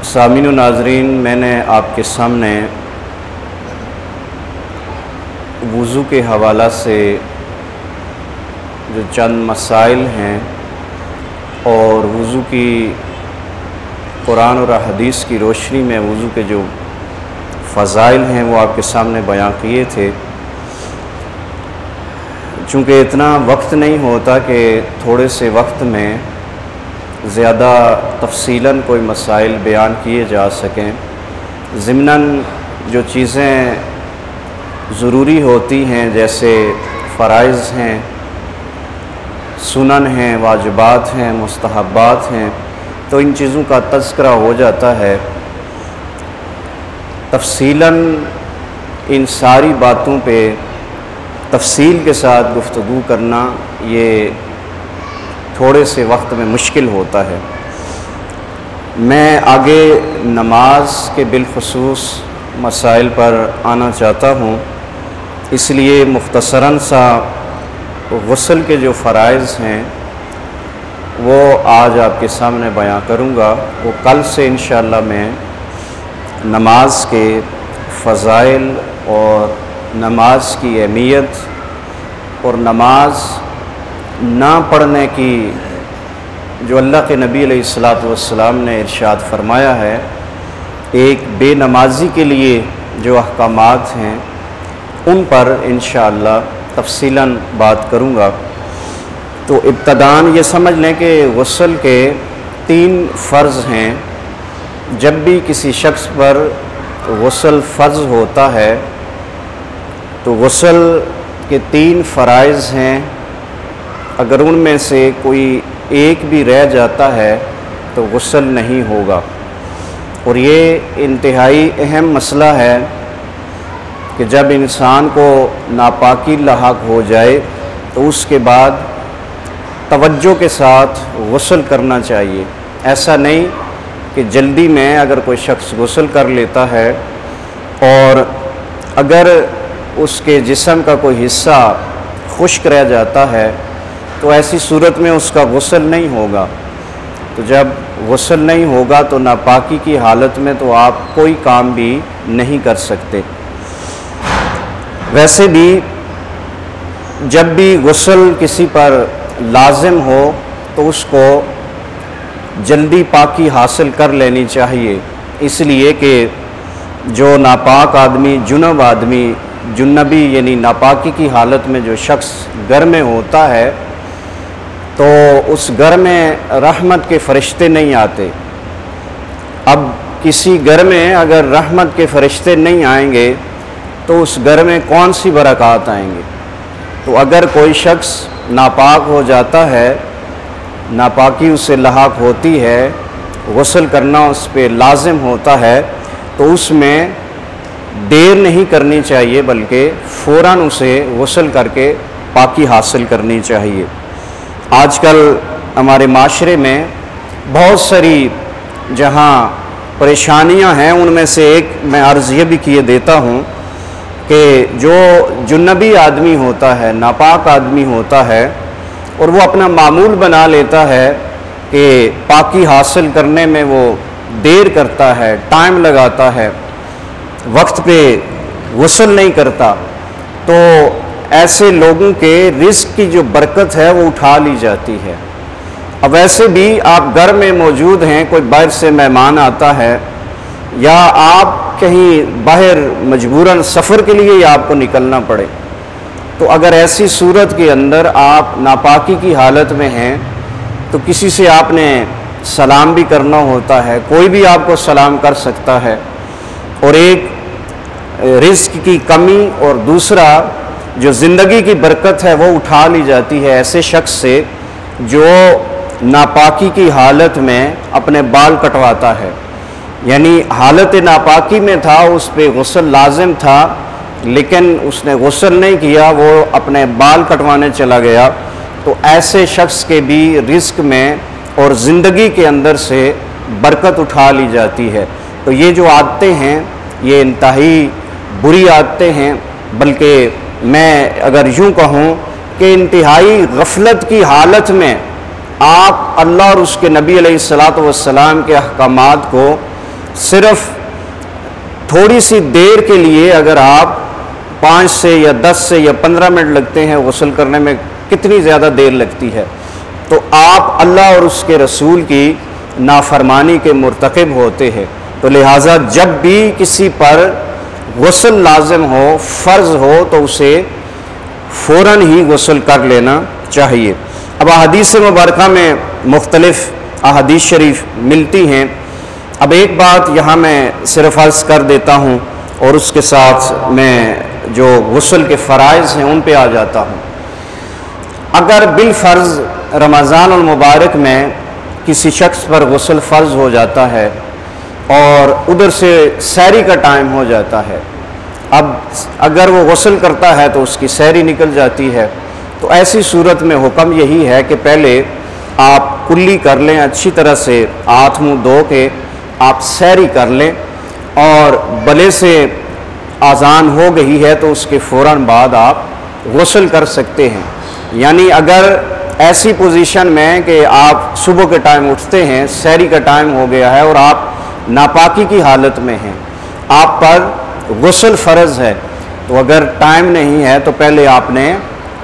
सामीन व नाज़रीन, मैंने आपके सामने वुज़ू के हवाला से जो चंद मसाइल हैं और वुज़ू की कुरान और हदीस की रोशनी में वुज़ू के जो फ़ज़ाइल हैं वो आपके सामने बयां किए थे। चूँकि इतना वक्त नहीं होता कि थोड़े से वक्त में ज़्यादा तफ़सीलन कोई मसाइल बयान किए जा सकें, ज़िमनन जो चीज़ें ज़रूरी होती हैं जैसे फ़राइज़ हैं, सुनन हैं, वाजिबात हैं, मुस्तहब्बात हैं, तो इन चीज़ों का तज़किरा हो जाता है। तफ़सीलन इन सारी बातों पे तफ़सील के साथ गुफ्तगू करना ये थोड़े से वक्त में मुश्किल होता है। मैं आगे नमाज के बिलखुसूस मसाइल पर आना चाहता हूँ, इसलिए मुख्तसरन सा गुस्ल के जो फ़राइज़ हैं वो आज आपके सामने बयां करूँगा। वो कल से इंशाअल्लाह मैं नमाज के फ़ज़ाइल और नमाज की अहमियत और नमाज ना पढ़ने की जो अल्लाह के नबी अलैहिस्सलातु वस्सलाम ने इरशाद फरमाया है, एक बेनमाजी के लिए जो अहकामात हैं उन पर इंशाअल्लाह तफ़सीलन बात करूँगा। तो इब्तदान ये समझ लें कि गुस्ल के 3 फ़र्ज़ हैं। जब भी किसी शख्स पर गुस्ल फ़र्ज़ होता है तो गुस्ल के 3 फ़राइज़ हैं। अगर उनमें से कोई एक भी रह जाता है तो गुस्ल नहीं होगा। और ये इंतहाई अहम मसला है कि जब इंसान को नापाकी लाहक हो जाए तो उसके बाद तवज्जो के साथ गुस्ल करना चाहिए। ऐसा नहीं कि जल्दी में अगर कोई शख्स गुस्ल कर लेता है और अगर उसके जिस्म का कोई हिस्सा खुश्क रह जाता है तो ऐसी सूरत में उसका गुस्ल नहीं होगा। तो जब गुस्ल नहीं होगा तो नापाकी की हालत में तो आप कोई काम भी नहीं कर सकते। वैसे भी जब भी गुस्ल किसी पर लाजिम हो तो उसको जल्दी पाकी हासिल कर लेनी चाहिए, इसलिए कि जो नापाक आदमी, जुनब आदमी, जुन्नबी यानी नापाकी की हालत में जो शख्स घर में होता है तो उस घर में रहमत के फ़रिश्ते नहीं आते। अब किसी घर में अगर रहमत के फ़रिश्ते नहीं आएंगे तो उस घर में कौन सी बरक़ात आएंगे। तो अगर कोई शख्स नापाक हो जाता है, नापाकी उससे लाहक होती है, गुस्ल करना उस पर लाजिम होता है, तो उसमें देर नहीं करनी चाहिए बल्कि फ़ौरन उसे गुस्ल करके पाकी हासिल करनी चाहिए। आजकल हमारे माशरे में बहुत सारी जहाँ परेशानियाँ हैं उनमें से एक मैं अर्ज़ ये भी किए देता हूँ कि जो जुन्नबी आदमी होता है, नापाक आदमी होता है और वो अपना मामूल बना लेता है कि पाकी हासिल करने में वो देर करता है, टाइम लगाता है, वक्त पे गुस्ल नहीं करता, तो ऐसे लोगों के रिज़्क़ की जो बरकत है वो उठा ली जाती है। अब वैसे भी आप घर में मौजूद हैं, कोई बाहर से मेहमान आता है या आप कहीं बाहर मजबूरन सफ़र के लिए ही आपको निकलना पड़े, तो अगर ऐसी सूरत के अंदर आप नापाकी की हालत में हैं तो किसी से आपने सलाम भी करना होता है, कोई भी आपको सलाम कर सकता है। और एक रिज़्क़ की कमी और दूसरा जो ज़िंदगी की बरकत है वो उठा ली जाती है ऐसे शख्स से जो नापाकी की हालत में अपने बाल कटवाता है। यानी हालत नापाकी में था, उस पर गुस्ल लाजिम था, लेकिन उसने गुस्ल नहीं किया, वो अपने बाल कटवाने चला गया। तो ऐसे शख्स के भी रिज़्क़ में और ज़िंदगी के अंदर से बरकत उठा ली जाती है। तो ये जो आदतें हैं ये इंतहाई बुरी आदतें हैं, बल्कि मैं अगर यूँ कहूँ कि इंतहाई गफलत की हालत में आप अल्लाह और उसके नबी अलैहिस्सलातु वस्सलाम के अहकामात को सिर्फ थोड़ी सी देर के लिए अगर आप 5 से या 10 से या 15 मिनट लगते हैं गुस्ल करने में, कितनी ज़्यादा देर लगती है, तो आप अल्लाह और उसके रसूल की नाफरमानी के मुर्तकिब होते हैं। तो लिहाजा जब भी किसी पर गुस्ल लाजिम हो, फ़र्ज़ हो, तो उसे फ़ौरन ही गुस्ल कर लेना चाहिए। अब अहादीस मुबारका में मुख्तलिफ़ अहादीस शरीफ मिलती हैं। अब एक बात यहाँ मैं सिर्फ अर्ज़ कर देता हूँ और उसके साथ मैं जो गुस्ल के फ़राइज़ हैं उन पे आ जाता हूँ। अगर बिलफ़र्ज़ रमज़ान अल मुबारक में किसी शख्स पर गुस्ल फ़र्ज़ हो जाता है और उधर से सहरी का टाइम हो जाता है, अब अगर वो गुस्ल करता है तो उसकी सहरी निकल जाती है, तो ऐसी सूरत में हुक्म यही है कि पहले आप कुल्ली कर लें, अच्छी तरह से हाथ मुँह धो के आप सहरी कर लें, और भले से आज़ान हो गई है तो उसके फ़ौरन बाद आप गुस्ल कर सकते हैं। यानी अगर ऐसी पोजीशन में कि आप सुबह के टाइम उठते हैं, सहरी का टाइम हो गया है और आप नापाकी की हालत में हैं, आप पर गुस्ल फ़र्ज़ है, तो अगर टाइम नहीं है तो पहले आपने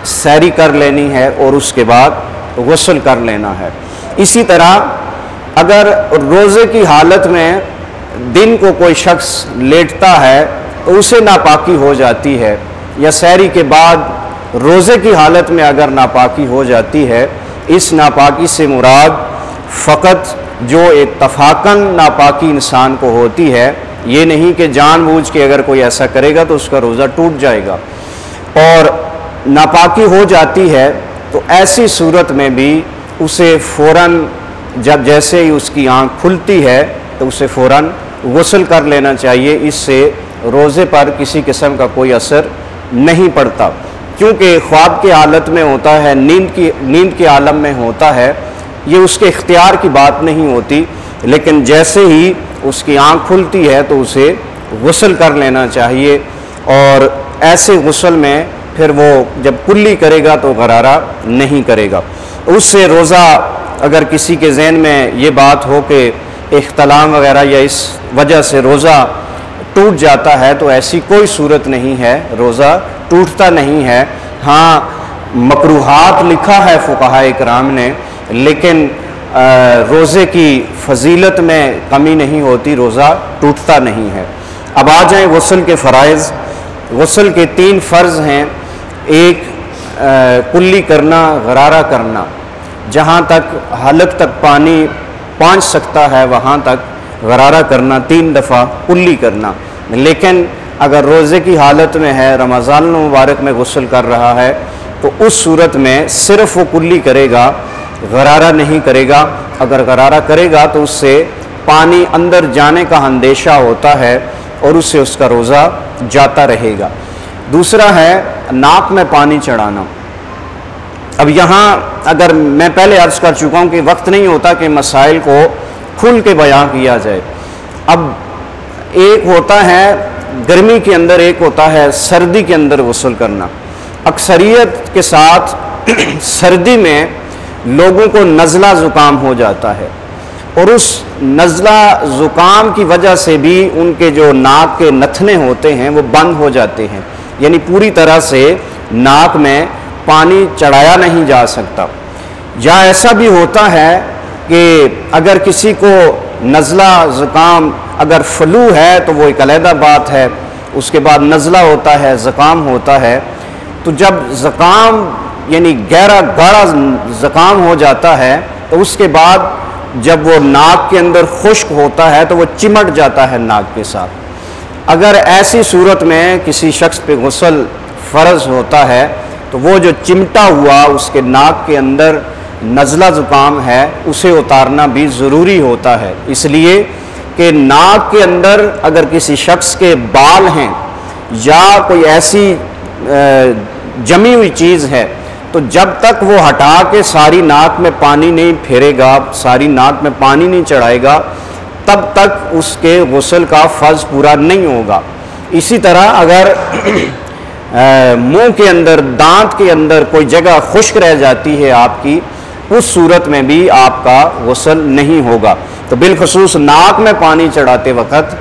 सहरी कर लेनी है और उसके बाद गुस्ल कर लेना है। इसी तरह अगर रोज़े की हालत में दिन को कोई शख्स लेटता है तो उसे नापाकी हो जाती है, या सहरी के बाद रोज़े की हालत में अगर नापाकी हो जाती है, इस नापाकी से मुराद फ़कत जो इत्तफ़ाक़न नापाकी इंसान को होती है, ये नहीं कि जानबूझ के अगर कोई ऐसा करेगा तो उसका रोज़ा टूट जाएगा, और नापाकी हो जाती है तो ऐसी सूरत में भी उसे फ़ौरन जब जैसे ही उसकी आँख खुलती है तो उसे फ़ौरन गुस्ल कर लेना चाहिए। इससे रोज़े पर किसी किस्म का कोई असर नहीं पड़ता, क्योंकि ख्वाब की हालत में होता है, नींद के आलम में होता है, ये उसके इख्तियार की बात नहीं होती, लेकिन जैसे ही उसकी आँख खुलती है तो उसे गुस्ल कर लेना चाहिए। और ऐसे गुस्ल में फिर वो जब कुल्ली करेगा तो गरारा नहीं करेगा। उससे रोज़ा अगर किसी के ज़हन में ये बात हो कि इख्तलाम वगैरह या इस वजह से रोज़ा टूट जाता है, तो ऐसी कोई सूरत नहीं है, रोज़ा टूटता नहीं है। हाँ, मकरूहात लिखा है फ़ुक़हा इकराम ने, लेकिन रोज़े की फजीलत में कमी नहीं होती, रोज़ा टूटता नहीं है। अब आ जाएँ गुस्ल के फ़राइज़। गुस्ल के 3 फ़र्ज़ हैं। एक कुल्ली करना, गरारा करना, जहाँ तक हलक तक पानी पहुँच सकता है वहाँ तक गरारा करना, 3 दफ़ा कुल्ली करना। लेकिन अगर रोज़े की हालत में है, रमज़ान मुबारक में गुस्ल कर रहा है, तो उस सूरत में सिर्फ़ वो कुल्ली करेगा, गरारा नहीं करेगा। अगर गरारा करेगा तो उससे पानी अंदर जाने का अंदेशा होता है और उससे उसका रोज़ा जाता रहेगा। दूसरा है नाक में पानी चढ़ाना। अब यहाँ अगर मैं पहले अर्ज़ कर चुका हूँ कि वक्त नहीं होता कि मसाइल को खुल के बयां किया जाए। अब एक होता है गर्मी के अंदर, एक होता है सर्दी के अंदर गुस्ल करना। अक्सरियत के साथ सर्दी में लोगों को नज़ला ज़ुकाम हो जाता है, और उस नज़ला ज़ुकाम की वजह से भी उनके जो नाक के नथने होते हैं वो बंद हो जाते हैं, यानी पूरी तरह से नाक में पानी चढ़ाया नहीं जा सकता। या ऐसा भी होता है कि अगर किसी को नज़ला ज़ुकाम, अगर फ्लू है तो वो एक अलहदा बात है, उसके बाद नज़ला होता है, ज़ुकाम होता है, तो जब ज़ुकाम यानी गहरा गाढ़ा ज़ुकाम हो जाता है तो उसके बाद जब वो नाक के अंदर खुश्क होता है तो वो चिमट जाता है नाक के साथ। अगर ऐसी सूरत में किसी शख्स पे गुस्ल फ़र्ज़ होता है तो वो जो चिमटा हुआ उसके नाक के अंदर नज़ला ज़ुकाम है उसे उतारना भी ज़रूरी होता है, इसलिए कि नाक के अंदर अगर किसी शख्स के बाल हैं या कोई ऐसी जमी हुई चीज़ है तो जब तक वो हटा के सारी नाक में पानी नहीं फेरेगा, सारी नाक में पानी नहीं चढ़ाएगा, तब तक उसके गुस्ल का फ़र्ज़ पूरा नहीं होगा। इसी तरह अगर मुंह के अंदर, दांत के अंदर कोई जगह खुश्क रह जाती है आपकी, उस सूरत में भी आपका गुस्ल नहीं होगा। तो बिलखसूस नाक में पानी चढ़ाते वक्त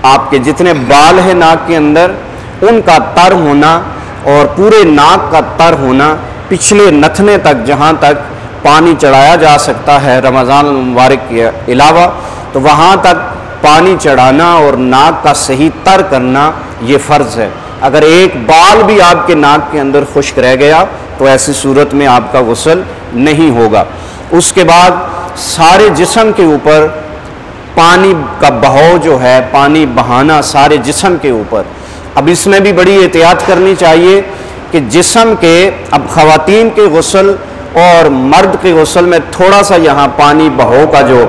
आपके जितने बाल हैं नाक के अंदर, उनका तर होना और पूरे नाक का तर होना, पिछले नथने तक जहाँ तक पानी चढ़ाया जा सकता है रमज़ान मुबारक के अलावा, तो वहाँ तक पानी चढ़ाना और नाक का सही तर करना ये फ़र्ज़ है। अगर एक बाल भी आपके नाक के अंदर खुश्क रह गया तो ऐसी सूरत में आपका गुस्ल नहीं होगा। उसके बाद सारे जिस्म के ऊपर पानी का बहाव जो है, पानी बहाना सारे जिस्म के ऊपर। अब इसमें भी बड़ी एहतियात करनी चाहिए कि जिस्म के, अब ख़वातीन के गुस्ल और मर्द के गुस्ल में थोड़ा सा यहाँ पानी बहाव का जो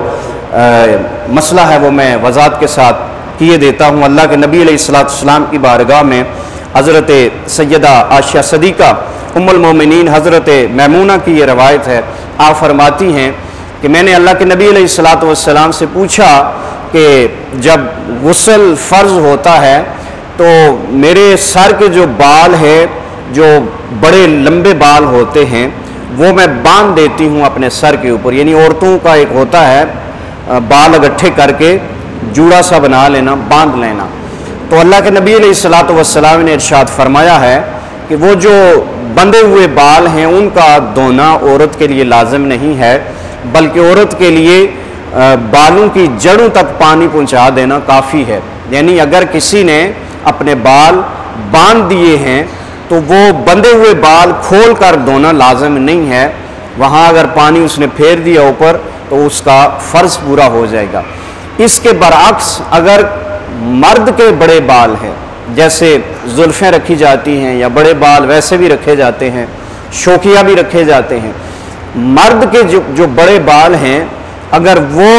मसला है वो मैं वज़ाहत के साथ किए देता हूँ। अल्लाह के नबी अलैहिस्सलाम की बारगाह में हज़रत सैयदा आयशा सदीक़ा उम्मुल मोमिनीन हज़रत मैमूना की ये रवायत है। आप फरमाती हैं कि मैंने अल्लाह के नबी अलैहिस्सलाम से पूछा कि जब गुस्ल फ़र्ज़ होता है तो मेरे सर के जो बाल है, जो बड़े लंबे बाल होते हैं, वो मैं बांध देती हूँ अपने सर के ऊपर। यानी औरतों का एक होता है बाल इकट्ठे करके जूड़ा सा बना लेना, बांध लेना। तो अल्लाह के नबी अलैहिस्सलाम ने इरशाद फरमाया है कि वो जो बंधे हुए बाल हैं उनका धोना औरत के लिए लाजिम नहीं है, बल्कि औरत के लिए बालों की जड़ों तक पानी पहुंचा देना काफ़ी है। यानी अगर किसी ने अपने बाल बांध दिए हैं तो वो बंधे हुए बाल खोल कर धोना लाजिम नहीं है। वहाँ अगर पानी उसने फेर दिया ऊपर तो उसका फ़र्ज़ पूरा हो जाएगा। इसके बरअक्स अगर मर्द के बड़े बाल हैं, जैसे जुल्फ़ें रखी जाती हैं या बड़े बाल वैसे भी रखे जाते हैं, शोकिया भी रखे जाते हैं, मर्द के जो बड़े बाल हैं अगर वो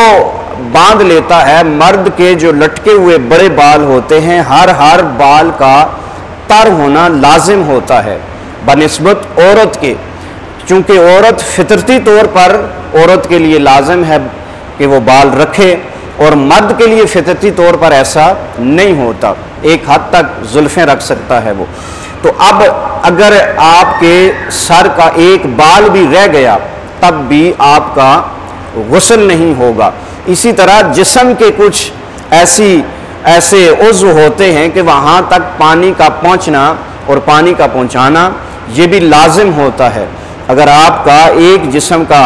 बांध लेता है, मर्द के जो लटके हुए बड़े बाल होते हैं, हर बाल का तर होना लाजिम होता है बनिस्बत औरत के। चूँकि औरत फितरती तौर पर औरत के लिए लाजिम है कि वो बाल रखे, और मर्द के लिए फितरती तौर पर ऐसा नहीं होता, एक हद तक जुल्फ़ें रख सकता है वो। तो अब अगर आपके सर का एक बाल भी रह गया तब भी आपका गुस्ल नहीं होगा। इसी तरह जिस्म के कुछ ऐसे उज़्व होते हैं कि वहाँ तक पानी का पहुँचना और पानी का पहुँचाना ये भी लाजिम होता है। अगर आपका एक जिस्म का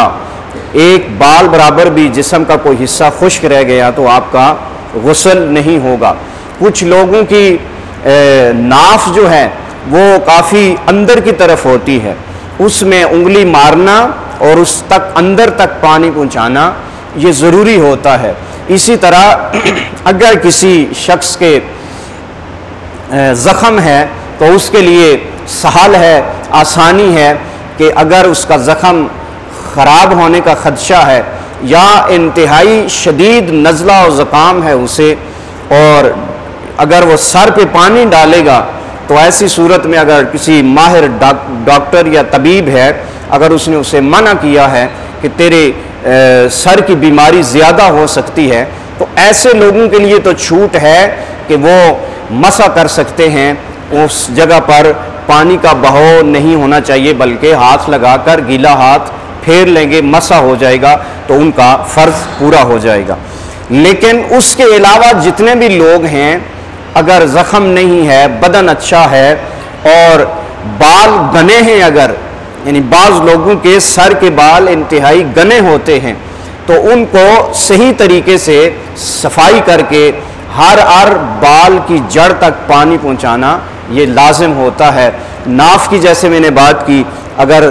एक बाल बराबर भी जिस्म का कोई हिस्सा खुश्क रह गया तो आपका गुस्ल नहीं होगा। कुछ लोगों की नाफ जो है वो काफ़ी अंदर की तरफ होती है, उसमें उंगली मारना और उस तक अंदर तक पानी पहुंचाना ये ज़रूरी होता है। इसी तरह अगर किसी शख्स के ज़ख़म है तो उसके लिए सहल है, आसानी है कि अगर उसका ज़ख़म ख़राब होने का ख़दशा है या इंतहाई शदीद नज़ला और ज़ुकाम है उसे, और अगर वो सर पे पानी डालेगा तो ऐसी सूरत में अगर किसी माहिर डॉक्टर या तबीब है, अगर उसने उसे मना किया है कि तेरे सर की बीमारी ज़्यादा हो सकती है, तो ऐसे लोगों के लिए तो छूट है कि वो मसा कर सकते हैं। उस जगह पर पानी का बहाव नहीं होना चाहिए, बल्कि हाथ लगाकर गीला हाथ फेर लेंगे, मसा हो जाएगा तो उनका फ़र्ज़ पूरा हो जाएगा। लेकिन उसके अलावा जितने भी लोग हैं, अगर ज़ख़म नहीं है, बदन अच्छा है और बाल घने हैं, अगर यानी बाज़ लोगों के सर के बाल इंतहाई घने होते हैं तो उनको सही तरीके से सफाई करके हर बाल की जड़ तक पानी पहुंचाना ये लाजिम होता है। नाफ की जैसे मैंने बात की, अगर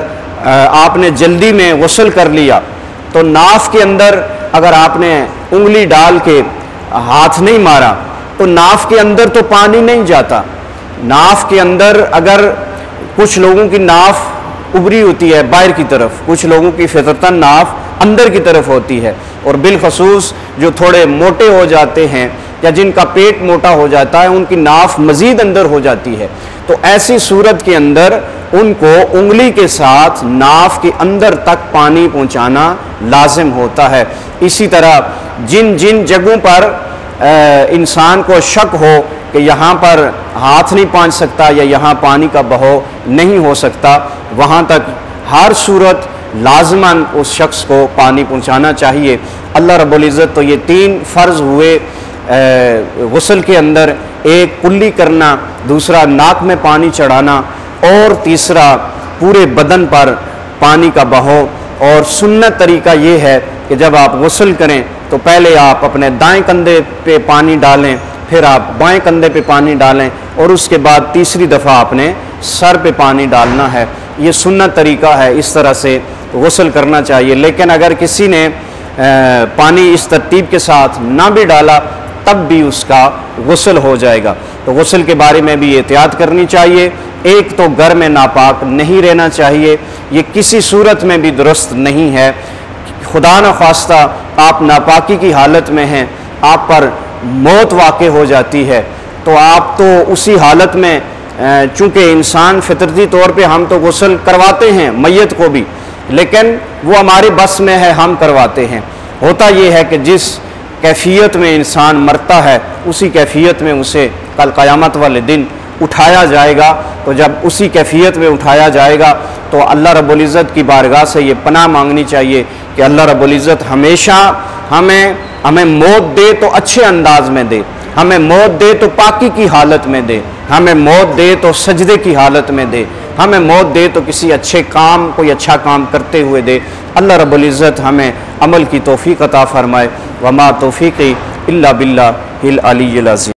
आपने जल्दी में गुस्ल कर लिया तो नाफ के अंदर अगर आपने उंगली डाल के हाथ नहीं मारा तो नाफ के अंदर तो पानी नहीं जाता। नाफ के अंदर अगर कुछ लोगों की नाफ उभरी होती है बाहर की तरफ, कुछ लोगों की फितरतन नाफ अंदर की तरफ होती है, और बिलखसूस जो थोड़े मोटे हो जाते हैं या जिनका पेट मोटा हो जाता है उनकी नाफ मज़ीद अंदर हो जाती है। तो ऐसी सूरत के अंदर उनको उंगली के साथ नाफ के अंदर तक पानी पहुंचाना लाजिम होता है। इसी तरह जिन जिन जगहों पर इंसान को शक हो कि यहाँ पर हाथ नहीं पहुँच सकता या यहाँ पानी का बहाव नहीं हो सकता, वहाँ तक हर सूरत लाजमन उस शख्स को पानी पहुँचाना चाहिए। अल्लाह रब्बुल इज़्ज़त तो ये 3 फ़र्ज़ हुए गुस्ल के अंदर, एक कुल्ली करना, दूसरा नाक में पानी चढ़ाना और तीसरा पूरे बदन पर पानी का बहाव। और सुन्नत तरीका ये है कि जब आप गुस्ल करें तो पहले आप अपने दाएं कंधे पे पानी डालें, फिर आप बाएं कंधे पे पानी डालें और उसके बाद तीसरी दफ़ा आपने सर पे पानी डालना है। ये सुन्नत तरीका है, इस तरह से गुस्ल करना चाहिए। लेकिन अगर किसी ने पानी इस तरतीब के साथ ना भी डाला तब भी उसका गुस्ल हो जाएगा। तो गुस्ल के बारे में भी एहतियात करनी चाहिए। एक तो घर में नापाक नहीं रहना चाहिए, ये किसी सूरत में भी दुरुस्त नहीं है। खुदा न खास्ता आप नापाकी की हालत में हैं, आप पर मौत वाक़े हो जाती है, तो आप तो उसी हालत में, चूँकि इंसान फितरती तौर पे हम तो गुस्ल करवाते हैं मैयत को भी, लेकिन वो हमारे बस में है, हम करवाते हैं। होता ये है कि जिस कैफियत में इंसान मरता है उसी कैफियत में उसे कल क़यामत वाले दिन उठाया जाएगा। तो जब उसी कैफियत में उठाया जाएगा तो अल्लाह रब्बुल इज़्ज़त की बारगाह से ये पनाह मांगनी चाहिए कि अल्लाह रब्बुल इज़्ज़त हमेशा हमें मौत दे तो अच्छे अंदाज में दे, हमें मौत दे तो पाकी की हालत में दे, हमें मौत दे तो सजदे की हालत में दे, हमें मौत दे तो किसी अच्छे काम, कोई अच्छा काम करते हुए दे। अल्लाह रब्बुल इज़्ज़त हमें अमल की तौफ़ीक़ अता फ़रमाए। वमा तौफ़ीक़ी इल्ला बिल्लाहिल अलिय्यिल अज़ीम।